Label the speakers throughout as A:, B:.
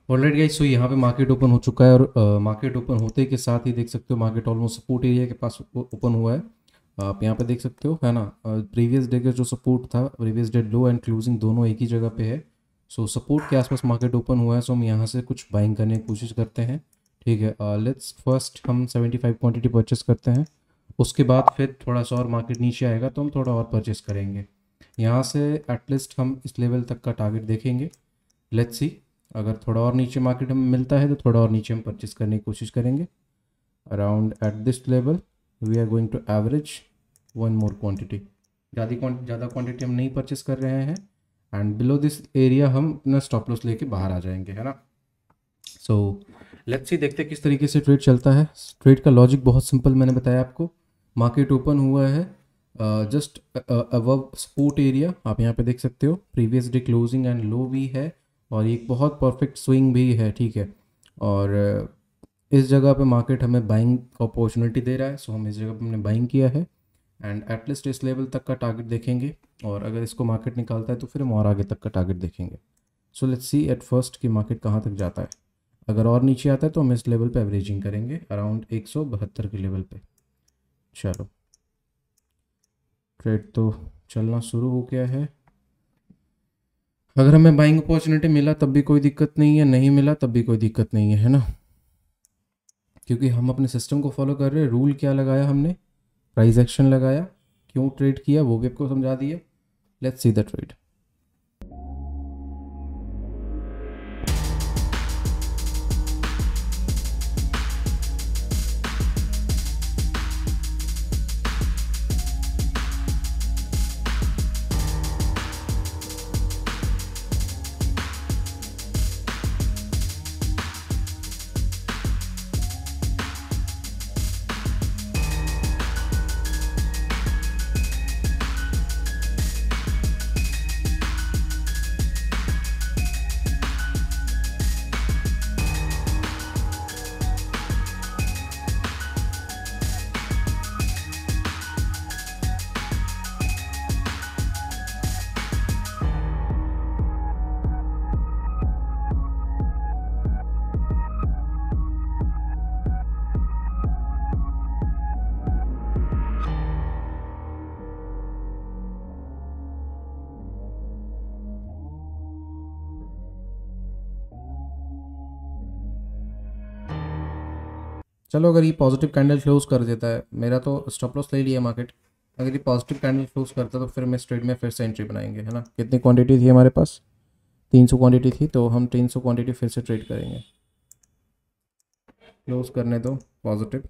A: Alright guys, सो यहाँ पे market open हो चुका है और मार्केट ओपन होते के साथ ही देख सकते हो मार्केट ऑलमोस्ट सपोर्ट एरिया के पास ओपन हुआ है। आप यहाँ पे देख सकते हो, है ना। प्रीवियस डे का जो सपोर्ट था, previous day low and closing दोनों एक ही जगह पे है। सो सपोर्ट के आसपास मार्केट ओपन हुआ है, सो हम यहाँ से कुछ बाइंग करने की कोशिश करते हैं। ठीक है, लेट्स फर्स्ट हम 75 क्वांटिटी परचेस करते हैं। उसके बाद फिर थोड़ा सा और मार्केट नीचे आएगा तो हम थोड़ा और परचेस करेंगे। यहाँ से एटलीस्ट हम इस लेवल तक का टारगेट देखेंगे। लेट्स सी, अगर थोड़ा और नीचे मार्केट हमें मिलता है तो थोड़ा और नीचे हम परचेस करने की कोशिश करेंगे। Around at this level we are going to average one more quantity. ज़्यादा क्वांटिटी हम नहीं परचेस कर रहे हैं एंड बिलो दिस एरिया हम अपना स्टॉप लॉस लेके बाहर आ जाएंगे, है ना। सो लेट्स सी, देखते हैं किस तरीके से ट्रेड चलता है। ट्रेड का लॉजिक बहुत सिंपल मैंने बताया आपको। मार्केट ओपन हुआ है जस्ट अबव सपोर्ट एरिया, आप यहाँ पे देख सकते हो। Previous day closing and low भी है और एक बहुत परफेक्ट स्विंग भी है, ठीक है। और इस जगह पे मार्केट हमें बाइंग का अपॉर्चुनिटी दे रहा है, सो हम इस जगह पे हमने बाइंग किया है एंड एटलीस्ट इस लेवल तक का टारगेट देखेंगे। और अगर इसको मार्केट निकालता है तो फिर हम और आगे तक का टारगेट देखेंगे। So let's see at first कि मार्केट कहाँ तक जाता है। अगर और नीचे आता है तो हम इस लेवल पे एवरेजिंग करेंगे अराउंड 172 के लेवल पे। चलो, ट्रेड तो चलना शुरू हो गया है। अगर हमें बाइंग अपॉर्चुनिटी मिला तब भी कोई दिक्कत नहीं है, नहीं मिला तब भी कोई दिक्कत नहीं है ना, क्योंकि हम अपने सिस्टम को फॉलो कर रहे हैं। रूल क्या लगाया हमने, प्राइस एक्शन लगाया, क्यों ट्रेड किया वो भी आपको समझा दिया। Let's see the trade. चलो, अगर ये पॉजिटिव कैंडल क्लोज कर देता है, मेरा तो स्टॉप लॉस ले लिया मार्केट। अगर ये पॉजिटिव कैंडल क्लोज करता है तो फिर हम इस ट्रेड में फिर से एंट्री बनाएंगे, है ना। कितनी क्वांटिटी थी हमारे पास, 300 क्वांटिटी थी, तो हम 300 क्वांटिटी फिर से ट्रेड करेंगे। क्लोज करने दो पॉजिटिव,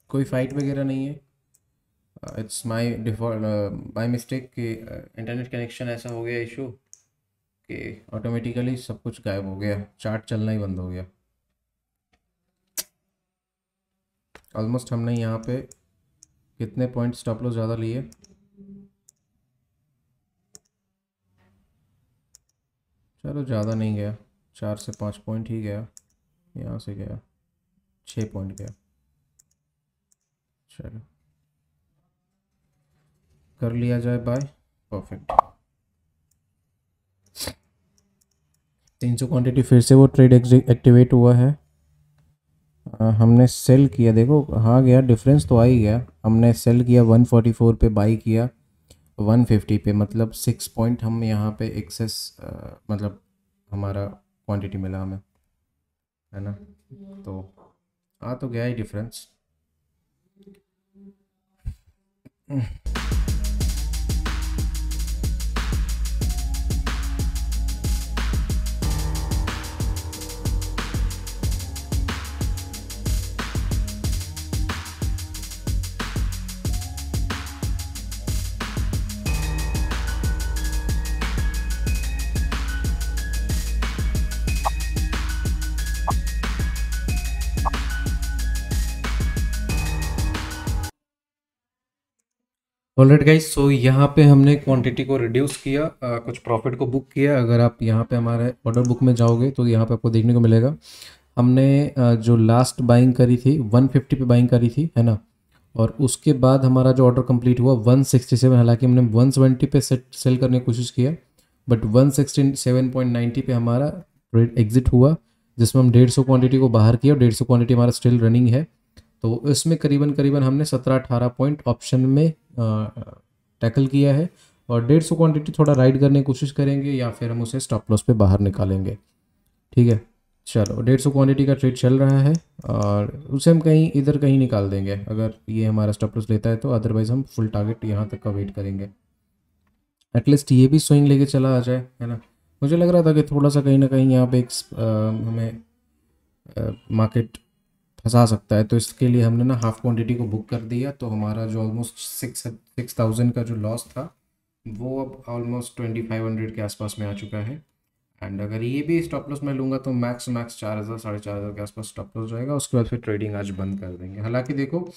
A: कोई फाइट वगैरह नहीं है। It's my default by mistake कि इंटरनेट कनेक्शन ऐसा हो गया इशू कि ऑटोमेटिकली सब कुछ गायब हो गया, चार्ट चलना ही बंद हो गया। ऑलमोस्ट हमने यहाँ पे कितने पॉइंट स्टॉप लॉस ज़्यादा लिए, चलो ज़्यादा नहीं गया, 4 से 5 पॉइंट ही गया। यहाँ से गया 6 पॉइंट गया। चलो कर लिया जाए बाय, परफेक्ट। 300 क्वांटिटी फिर से वो ट्रेड एक्टिवेट हुआ है। हमने सेल किया, देखो हाँ गया, डिफरेंस तो आ ही गया। हमने सेल किया 144 पे, बाई किया 150 पे, मतलब 6 पॉइंट हम यहाँ पे एक्सेस, मतलब हमारा क्वांटिटी मिला हमें, है ना। तो आ तो गया ही डिफरेंस। ऑलराइट गाइस, सो यहाँ पे हमने क्वांटिटी को रिड्यूस किया, कुछ प्रॉफिट को बुक किया। अगर आप यहाँ पे हमारे ऑर्डर बुक में जाओगे तो यहाँ पे आपको देखने को मिलेगा हमने जो लास्ट बाइंग करी थी 150 पे बाइंग करी थी, है ना। और उसके बाद हमारा जो ऑर्डर कंप्लीट हुआ 167, हालांकि हमने 170 पे सेल करने की कोशिश किया, बट 167.90 पे हमारा ट्रेड एग्जिट हुआ, जिसमें हम 150 क्वांटिटी को बाहर किया और 150 क्वांटिटी हमारा स्टिल रनिंग है। तो इसमें करीबन करीबन हमने 17-18 पॉइंट ऑप्शन में टैकल किया है, और 150 क्वांटिटी थोड़ा राइड करने की कोशिश करेंगे या फिर हम उसे स्टॉप लॉस पे बाहर निकालेंगे। ठीक है, चलो 150 क्वांटिटी का ट्रेड चल रहा है और उसे हम कहीं इधर कहीं निकाल देंगे अगर ये हमारा स्टॉप लॉस लेता है तो, अदरवाइज हम फुल टारगेट यहाँ तक का वेट करेंगे। एटलीस्ट ये भी स्विंग लेके चला आ जाए, है ना। मुझे लग रहा था कि थोड़ा सा कहीं ना कहीं यहाँ पे एक हमें मार्केट फंसा सकता है, तो इसके लिए हमने ना हाफ क्वांटिटी को बुक कर दिया। तो हमारा जो ऑलमोस्ट 6,000 का जो लॉस था वो अब ऑलमोस्ट 2,500 के आसपास में आ चुका है। एंड अगर ये भी स्टॉप लॉस मैं लूँगा तो मैक्स 4,000 4,500 के आसपास स्टॉप लॉस जाएगा। उसके बाद फिर ट्रेडिंग आज बंद कर देंगे। हालांकि देखो,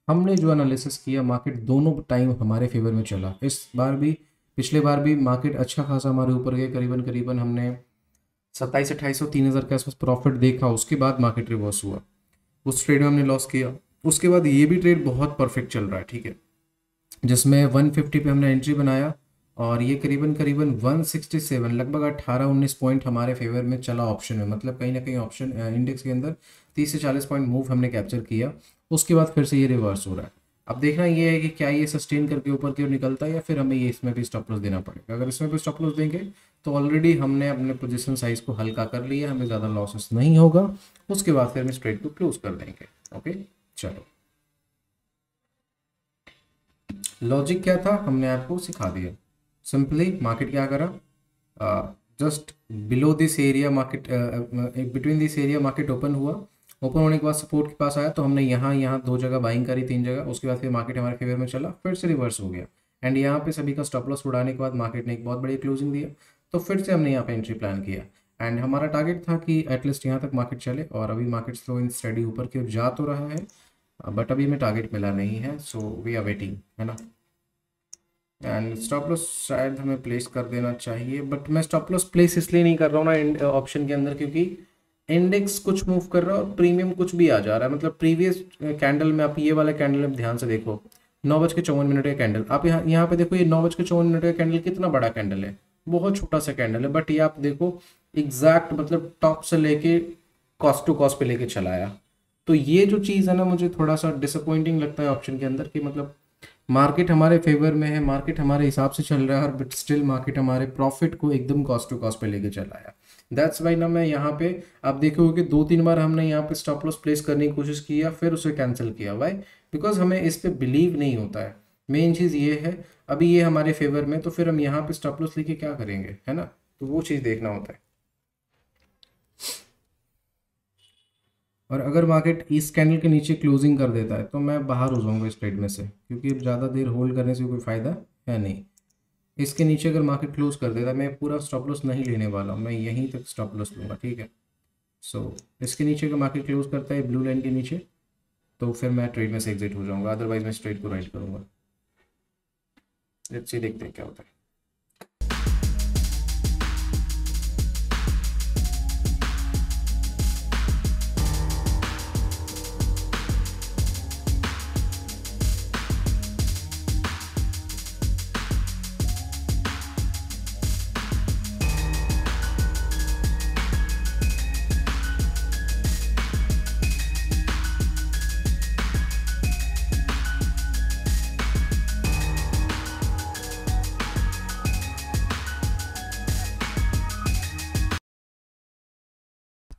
A: हमने जो एनालिसिस किया, मार्केट दोनों टाइम हमारे फेवर में चला। इस बार भी, पिछले बार भी मार्केट अच्छा खासा हमारे ऊपर गया, करीबन करीबन हमने 2700-2800 3,000 के आसपास प्रॉफिट देखा। उसके बाद मार्केट रिवर्स हुआ, उस ट्रेड में हमने लॉस किया। उसके बाद ये भी ट्रेड बहुत परफेक्ट चल रहा है, ठीक है, जिसमें 150 पे हमने एंट्री बनाया और ये करीबन करीबन 167 लगभग 18-19 पॉइंट हमारे फेवर में चला ऑप्शन में। मतलब कहीं ना कहीं ऑप्शन इंडेक्स के अंदर 30 से 40 पॉइंट मूव हमने कैप्चर किया। उसके बाद फिर से ये रिवर्स हो रहा है। अब देखना ये है कि क्या ये सस्टेन करके ऊपर की ओर निकलता है या फिर हमें ये इसमें भी स्टॉप लॉस देना पड़ेगा। अगर इसमें भी स्टॉप लॉस देंगे तो ऑलरेडी हमने अपने पोजीशन साइज को हल्का कर लिया, हमें ज़्यादा लॉसेस नहीं होगा। उसके बाद फिर हम इस ट्रेड को क्लोज कर देंगे। ओके, चलो, लॉजिक क्या था हमने आपको सिखा दिया। सिंपली मार्केट क्या करा, just below this area market, between this area market open हुआ। ओपन होने के बाद सपोर्ट के पास आया तो हमने यहाँ दो जगह बाइंग करी, 3 जगह। उसके बाद फिर मार्केट हमारे फेवर में चला, फिर से रिवर्स हो गया। एंड यहाँ पे सभी का स्टॉप लॉस उड़ाने के बाद मार्केट ने एक बहुत बड़ी क्लोजिंग दिया, तो फिर से हमने यहाँ पे एंट्री प्लान किया। एंड हमारा टारगेट था कि एटलीस्ट यहाँ तक मार्केट चले, और अभी मार्केट स्लो एंड स्टडी ऊपर की ओर जा तो रहा है, बट अभी हमें टारगेट मिला नहीं है। सो वी आर वेटिंग, है ना। एंड स्टॉप लॉस शायद हमें प्लेस कर देना चाहिए, बट मैं स्टॉप लॉस प्लेस इसलिए नहीं कर रहा हूँ ना ऑप्शन के अंदर, क्योंकि इंडेक्स कुछ मूव कर रहा है और प्रीमियम कुछ भी आ जा रहा है। मतलब प्रीवियस कैंडल में, आप ये वाला कैंडल में ध्यान से देखो, 9:54 का कैंडल। आप यहाँ पे देखो, ये 9:54 का कैंडल कितना बड़ा कैंडल है, बहुत छोटा सा कैंडल है, बट ये आप देखो एग्जैक्ट मतलब टॉप से लेके कॉस्ट टू कॉस्ट पे लेके चलाया। तो ये जो चीज़ है ना, मुझे थोड़ा सा डिसअपॉइंटिंग लगता है ऑप्शन के अंदर, कि मतलब मार्केट हमारे फेवर में है, मार्केट हमारे हिसाब से चल रहा है, और बट स्टिल मार्केट हमारे प्रॉफिट को एकदम कॉस्ट टू कॉस्ट पे लेके चला आया। दैट्स वाई ना मैं यहाँ पे, आप देखोगे कि 2-3 बार हमने यहाँ पे स्टॉप लॉस प्लेस करने की कोशिश किया, फिर उसे कैंसिल किया। वाई? बिकॉज हमें इस पे बिलीव नहीं होता है। मेन चीज़ ये है, अभी ये हमारे फेवर में, तो फिर हम यहाँ पे स्टॉप लॉस लेके क्या करेंगे, है ना। तो वो चीज़ देखना होता है। और अगर मार्केट इस कैंडल के नीचे क्लोजिंग कर देता है तो मैं बाहर हो जाऊंगा इस ट्रेड में से, क्योंकि अब ज़्यादा देर होल्ड करने से कोई फ़ायदा है नहीं। इसके नीचे अगर मार्केट क्लोज कर देता है, मैं पूरा स्टॉप लॉस नहीं लेने वाला हूँ, मैं यहीं तक स्टॉप लॉस लूँगा, ठीक है। सो इसके नीचे अगर मार्केट क्लोज करता है ब्लू लाइन के नीचे, तो फिर मैं ट्रेड में से एग्जिट हो जाऊँगा, अदरवाइज मैं इस ट्रेड को राइट करूँगा। लेट्स सी, देखते हैं क्या होता है।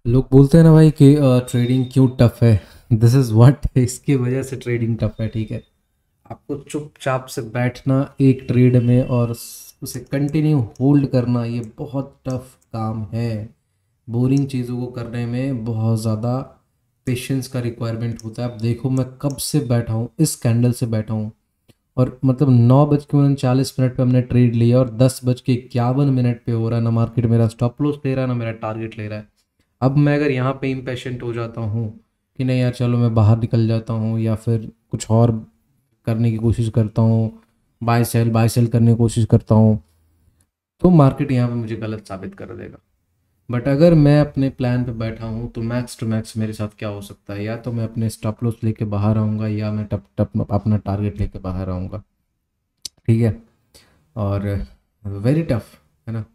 A: लोग बोलते हैं ना भाई कि ट्रेडिंग क्यों टफ है, दिस इज़ व्हाट, इसकी वजह से ट्रेडिंग टफ है, ठीक है। आपको चुपचाप से बैठना एक ट्रेड में और उसे कंटिन्यू होल्ड करना, ये बहुत टफ काम है। बोरिंग चीज़ों को करने में बहुत ज़्यादा पेशेंस का रिक्वायरमेंट होता है। अब देखो, मैं कब से बैठा हूँ, इस कैंडल से बैठा हूँ, और मतलब 9:39 पे हमने ट्रेड लिया और 10:51 पे हो रहा है ना मार्केट मेरा स्टॉप लॉस ले रहा है ना मेरा टारगेट ले रहा है। अब मैं अगर यहाँ पे इम्पेशेंट हो जाता हूँ कि नहीं यार चलो मैं बाहर निकल जाता हूँ या फिर कुछ और करने की कोशिश करता हूँ, बाय सेल करने की कोशिश करता हूँ, तो मार्केट यहाँ पे मुझे गलत साबित कर देगा। बट अगर मैं अपने प्लान पे बैठा हूँ तो मैक्स टू मैक्स मेरे साथ क्या हो सकता है, या तो मैं अपने स्टॉप लॉस लेके बाहर आऊँगा या मैं टप टप अपना टारगेट लेके बाहर आऊँगा, ठीक है। और वेरी टफ, है ना।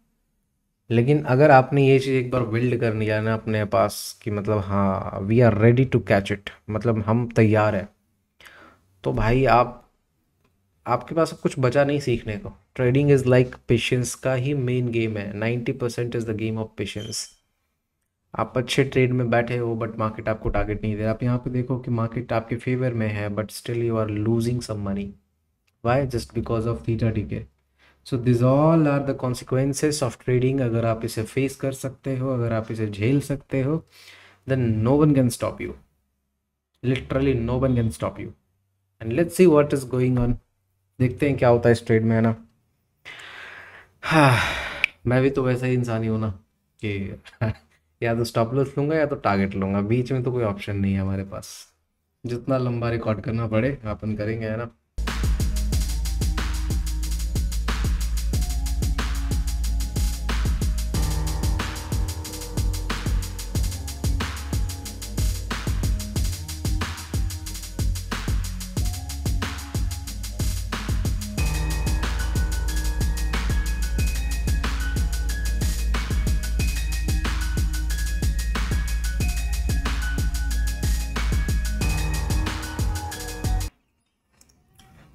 A: लेकिन अगर आपने ये चीज़ एक बार बिल्ड कर लिया ना अपने पास कि मतलब हाँ we are ready to catch it, मतलब हम तैयार हैं, तो भाई आप आपके पास अब कुछ बचा नहीं सीखने को। ट्रेडिंग इज़ लाइक पेशेंस का ही मेन गेम है, 90% is the game of patience. आप अच्छे ट्रेड में बैठे हो बट मार्केट आपको टारगेट नहीं दे रहा। आप यहाँ पे देखो कि मार्केट आपके फेवर में है but still you are losing some money. Why? Just because of theta decay. So this all are the consequences of trading. अगर आप इसे फेस कर सकते हो, अगर आप इसे झेल सकते हो, then no one can stop you, literally no one can stop you. And let's see what is going on. देखते हैं क्या होता है इस ट्रेड में, है ना। हाँ, मैं भी तो वैसा ही इंसान ही हूँ ना कि या तो स्टॉप लॉस लूंगा या तो टारगेट लूंगा, बीच में तो कोई ऑप्शन नहीं है हमारे पास। जितना लंबा रिकॉर्ड करना पड़े अपन करेंगे, है ना।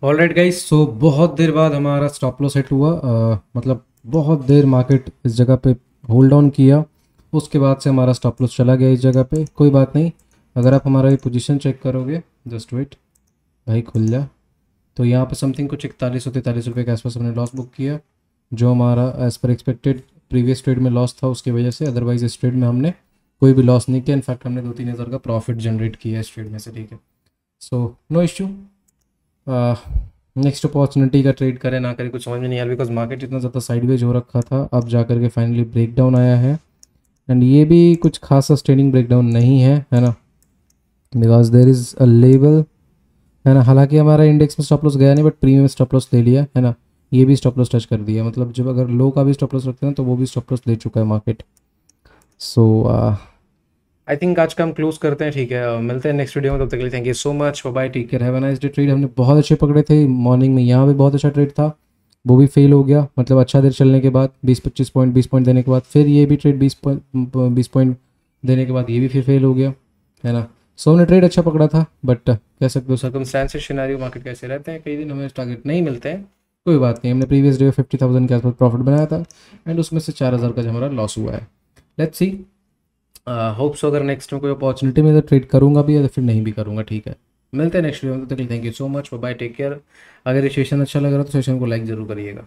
A: ऑलराइट गाइस, सो बहुत देर बाद हमारा स्टॉप लॉस हिट हुआ। मतलब बहुत देर मार्केट इस जगह पे होल्ड ऑन किया, उसके बाद से हमारा स्टॉप लॉस चला गया इस जगह पे। कोई बात नहीं, अगर आप हमारा ये पोजीशन चेक करोगे, जस्ट वेट भाई खुल जा, तो यहाँ पे समथिंग कुछ 41-43 रुपये के आसपास हमने लॉस बुक किया, जो हमारा as per expected previous trade में लॉस था उसकी वजह से। अदरवाइज इस ट्रेड में हमने कोई भी लॉस नहीं किया, इनफैक्ट हमने 2-3 हज़ार का प्रॉफिट जनरेट किया इस ट्रेड में से, ठीक है। So no issue. Next opportunity का ट्रेड करें ना करें कुछ समझ में नहीं आया, बिकॉज मार्केट इतना ज़्यादा साइडवेज हो रखा था, अब जा कर के फाइनली ब्रेक डाउन आया है। एंड ये भी कुछ खास सस्टेनिंग ब्रेक डाउन नहीं है ना, because there is a level, है ना। हालांकि हमारा इंडेक्स में स्टॉप लॉस गया नहीं, बट प्रीमियम स्टॉप लॉस ले लिया, है ना। ये भी स्टॉप लॉस टच कर दिया, मतलब जब अगर लो का भी स्टॉप लॉस रखते हैं तो वो भी स्टॉप लॉस ले चुका है मार्केट। सो आई थिंक आज का हम क्लोज करते हैं, ठीक है। मिलते हैं नेक्स्ट वीडियो में, तब तक के लिए thank you so much, bye, take care, have a nice day. Trade हमने बहुत अच्छे पकड़े थे मॉर्निंग में, यहाँ भी बहुत अच्छा ट्रेड था, वो भी फेल हो गया। मतलब अच्छा देर चलने के बाद 20-25 पॉइंट 20 पॉइंट देने के बाद फिर ये भी ट्रेड 20 पॉइंट देने के बाद ये भी फिर फेल हो गया, है ना। सो हमने ट्रेड अच्छा पकड़ा था, बट कह सकते हो सर्कमस्टेंसेस सिनेरियो मार्केट कैसे रहते हैं, कई दिन हमें टारगेट नहीं मिलते हैं। कोई बात नहीं, हमने प्रीवियस डे 50,000 के आसपास प्रॉफिट बनाया था, एंड उसमें से 4,000 का जो हमारा लॉस हुआ है। लेट्स सी, होप सो अगर नेक्स्ट में कोई अपॉर्चुनिटी में तो ट्रेड करूंगा भी या फिर नहीं भी करूंगा, ठीक है। मिलते हैं नेक्स्ट वीडियो में, तो thank you so much, bye, take care. अगर ये सेशन अच्छा लग रहा है तो सेशन को लाइक ज़रूर करिएगा।